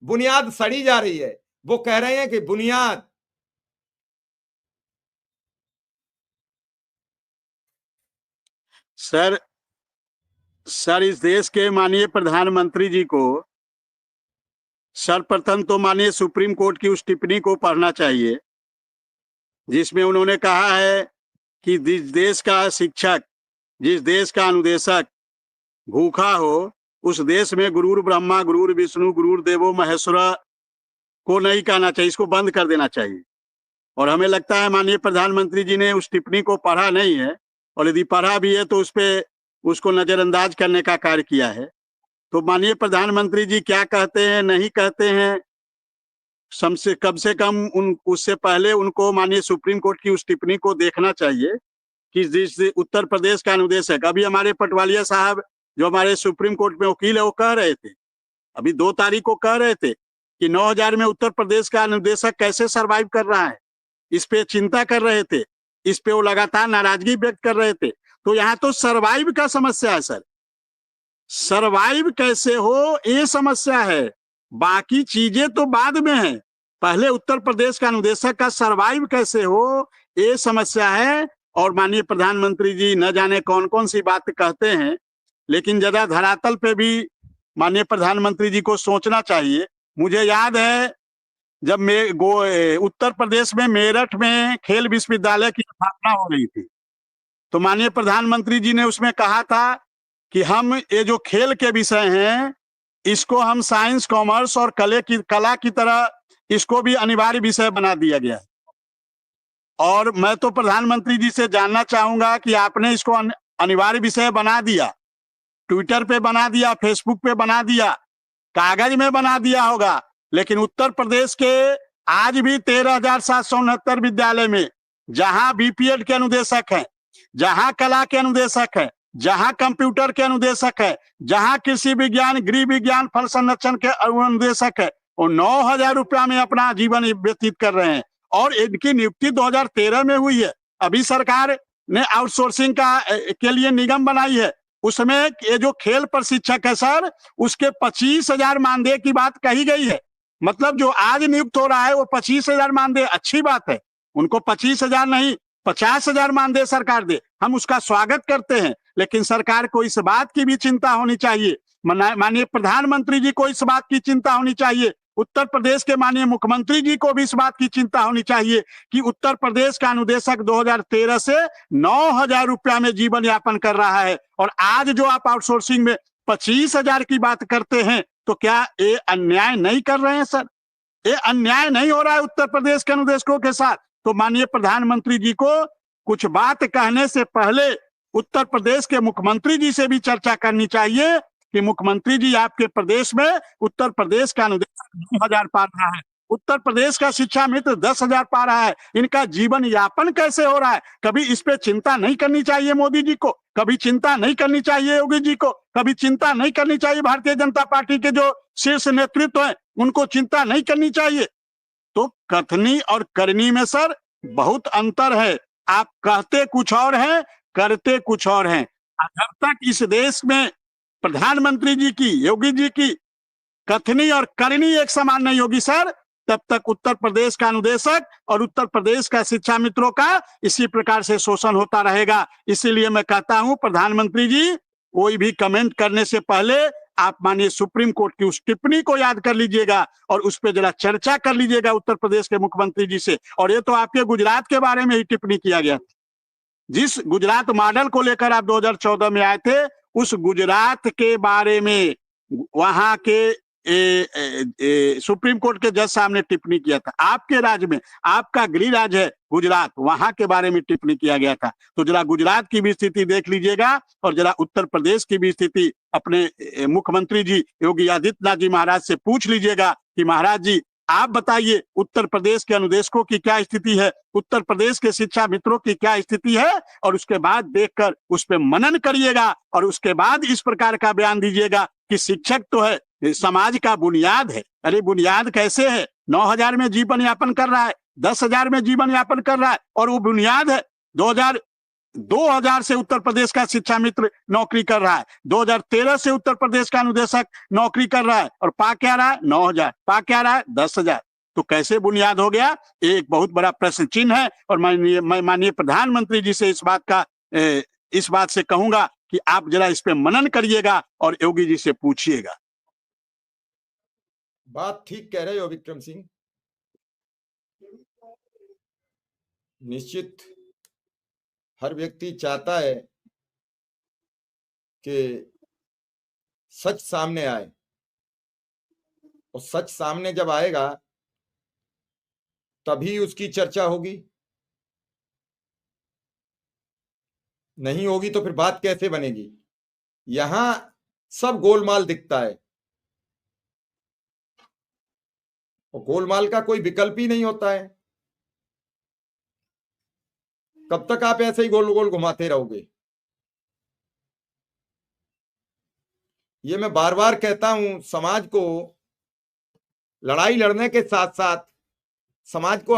बुनियाद सड़ी जा रही है। वो कह रहे हैं कि बुनियाद सर इस देश के माननीय प्रधानमंत्री जी को सर्वप्रथम तो माननीय सुप्रीम कोर्ट की उस टिप्पणी को पढ़ना चाहिए जिसमें उन्होंने कहा है कि जिस देश का शिक्षक, जिस देश का अनुदेशक भूखा हो, उस देश में गुरुर ब्रह्मा, गुरुर विष्णु, गुरुर देवो महेश्वरा को नहीं कहना चाहिए, इसको बंद कर देना चाहिए। और हमें लगता है माननीय प्रधानमंत्री जी ने उस टिप्पणी को पढ़ा नहीं है, और यदि पढ़ा भी है तो उसको नजरअंदाज करने का कार्य किया है। तो माननीय प्रधानमंत्री जी क्या कहते हैं, नहीं कहते हैं, कम से कम उससे पहले उनको माननीय सुप्रीम कोर्ट की उस टिप्पणी को देखना चाहिए कि जिस उत्तर प्रदेश का अनुदेशक, अभी हमारे पटवालिया साहब जो हमारे सुप्रीम कोर्ट में वकील है वो कह रहे थे, अभी 2 तारीख को कह रहे थे कि 9000 में उत्तर प्रदेश का अनुदेशक कैसे सरवाइव कर रहा है, इस पे चिंता कर रहे थे, इस पे वो लगातार नाराजगी व्यक्त कर रहे थे। तो यहाँ तो सरवाइव का समस्या है सर, सरवाइव कैसे हो ये समस्या है, बाकी चीजें तो बाद में है, पहले उत्तर प्रदेश का अनुदेशक का सरवाइव कैसे हो ये समस्या है। और माननीय प्रधानमंत्री जी न जाने कौन कौन सी बात कहते हैं, लेकिन जरा धरातल पे भी माननीय प्रधानमंत्री जी को सोचना चाहिए। मुझे याद है जब उत्तर प्रदेश में मेरठ में खेल विश्वविद्यालय की स्थापना हो रही थी, तो माननीय प्रधानमंत्री जी ने उसमें कहा था कि हम ये जो खेल के विषय हैं इसको हम साइंस, कॉमर्स और कला की तरह इसको भी अनिवार्य विषय बना दिया गया है। और मैं तो प्रधानमंत्री जी से जानना चाहूंगा कि आपने इसको अनिवार्य विषय बना दिया, ट्विटर पे बना दिया, फेसबुक पे बना दिया, कागज में बना दिया होगा, लेकिन उत्तर प्रदेश के आज भी 13,769 विद्यालय में जहां बीपीएड के अनुदेशक हैं, जहां कला के अनुदेशक हैं, जहां कंप्यूटर के अनुदेशक है, जहां कृषि विज्ञान, गृह विज्ञान, फल संरक्षण के अनुदेशक है, वो 9,000 रुपया में अपना जीवन व्यतीत कर रहे हैं। और इनकी नियुक्ति 2013 में हुई है। अभी सरकार ने आउटसोर्सिंग के लिए निगम बनाई है, उसमें ये जो खेल प्रशिक्षक है सर, उसके 25,000 मानदेय की बात कही गई है। मतलब जो आज नियुक्त हो रहा है वो 25,000 मानदेय, अच्छी बात है, उनको 25,000 नहीं 50,000 मानदेय सरकार दे, हम उसका स्वागत करते हैं। लेकिन सरकार को इस बात की भी चिंता होनी चाहिए, माननीय प्रधानमंत्री जी को इस बात की चिंता होनी चाहिए, उत्तर प्रदेश के माननीय मुख्यमंत्री जी को भी इस बात की चिंता होनी चाहिए कि उत्तर प्रदेश का अनुदेशक 2013 से 9,000 रुपया में जीवन यापन कर रहा है, और आज जो आप आउटसोर्सिंग में 25,000 की बात करते हैं, तो क्या ये अन्याय नहीं कर रहे हैं सर? ये अन्याय नहीं हो रहा है उत्तर प्रदेश के अनुदेशकों के साथ? तो माननीय प्रधानमंत्री जी को कुछ बात कहने से पहले उत्तर प्रदेश के मुख्यमंत्री जी से भी चर्चा करनी चाहिए कि मुख्यमंत्री जी आपके प्रदेश में उत्तर प्रदेश का अनुदेशक 9,000 पा रहा है, उत्तर प्रदेश का शिक्षा मित्र 10,000 पा रहा है, इनका जीवन यापन कैसे हो रहा है? कभी इस पे चिंता नहीं करनी चाहिए मोदी जी को, कभी चिंता नहीं करनी चाहिए योगी जी को, कभी चिंता नहीं करनी चाहिए भारतीय जनता पार्टी के जो शीर्ष नेतृत्व है उनको चिंता नहीं करनी चाहिए? तो कथनी और करनी में सर बहुत अंतर है, आप कहते कुछ और हैं, करते कुछ और हैं। जब तक इस देश में प्रधानमंत्री जी की, योगी जी की कथनी और करनी एक समान नहीं होगी सर, तब तक उत्तर प्रदेश का अनुदेशक और उत्तर प्रदेश का शिक्षा मित्रों का इसी प्रकार से शोषण होता रहेगा। इसीलिए मैं कहता हूं प्रधानमंत्री जी, कोई भी कमेंट करने से पहले आप माननीय सुप्रीम कोर्ट की उस टिप्पणी को याद कर लीजिएगा और उस पर जरा चर्चा कर लीजिएगा उत्तर प्रदेश के मुख्यमंत्री जी से। और ये तो आपके गुजरात के बारे में ही टिप्पणी किया गया, जिस गुजरात मॉडल को लेकर आप 2014 में आए थे, उस गुजरात के बारे में वहां के सुप्रीम कोर्ट के जज साहब ने टिप्पणी किया था। आपके राज्य में, आपका गृह राज्य है गुजरात, वहां के बारे में टिप्पणी किया गया था। तो जरा गुजरात की भी स्थिति देख लीजिएगा और जरा उत्तर प्रदेश की भी स्थिति अपने मुख्यमंत्री जी योगी आदित्यनाथ जी महाराज से पूछ लीजिएगा कि महाराज जी आप बताइए उत्तर प्रदेश के अनुदेशकों की क्या स्थिति है, उत्तर प्रदेश के शिक्षा मित्रों की क्या स्थिति है, और उसके बाद देखकर उस पर मनन करिएगा और उसके बाद इस प्रकार का बयान दीजिएगा कि शिक्षक तो है, समाज का बुनियाद है। अरे बुनियाद कैसे है? 9,000 में जीवन यापन कर रहा है, 10,000 में जीवन यापन कर रहा है, और वो बुनियाद है। 2000 से उत्तर प्रदेश का शिक्षा मित्र नौकरी कर रहा है, 2013 से उत्तर प्रदेश का अनुदेशक नौकरी कर रहा है, और पा क्या रहा है 9000, पा क्या रहा है 10,000। तो कैसे बुनियाद हो गया, एक बहुत बड़ा प्रश्न चिन्ह है। और मैं माननीय प्रधानमंत्री जी से इस बात से कहूंगा कि आप जरा इस पे मनन करिएगा और योगी जी से पूछिएगा। बात ठीक कह रहे हो विक्रम सिंह। निश्चित हर व्यक्ति चाहता है कि सच सामने आए, और सच सामने जब आएगा तभी उसकी चर्चा होगी, नहीं होगी तो फिर बात कैसे बनेगी। यहां सब गोलमाल दिखता है, और गोलमाल का कोई विकल्प ही नहीं होता है। कब तक आप ऐसे ही गोल गोल घुमाते रहोगे। ये मैं बार बार कहता हूं, समाज को लड़ाई लड़ने के साथ साथ समाज को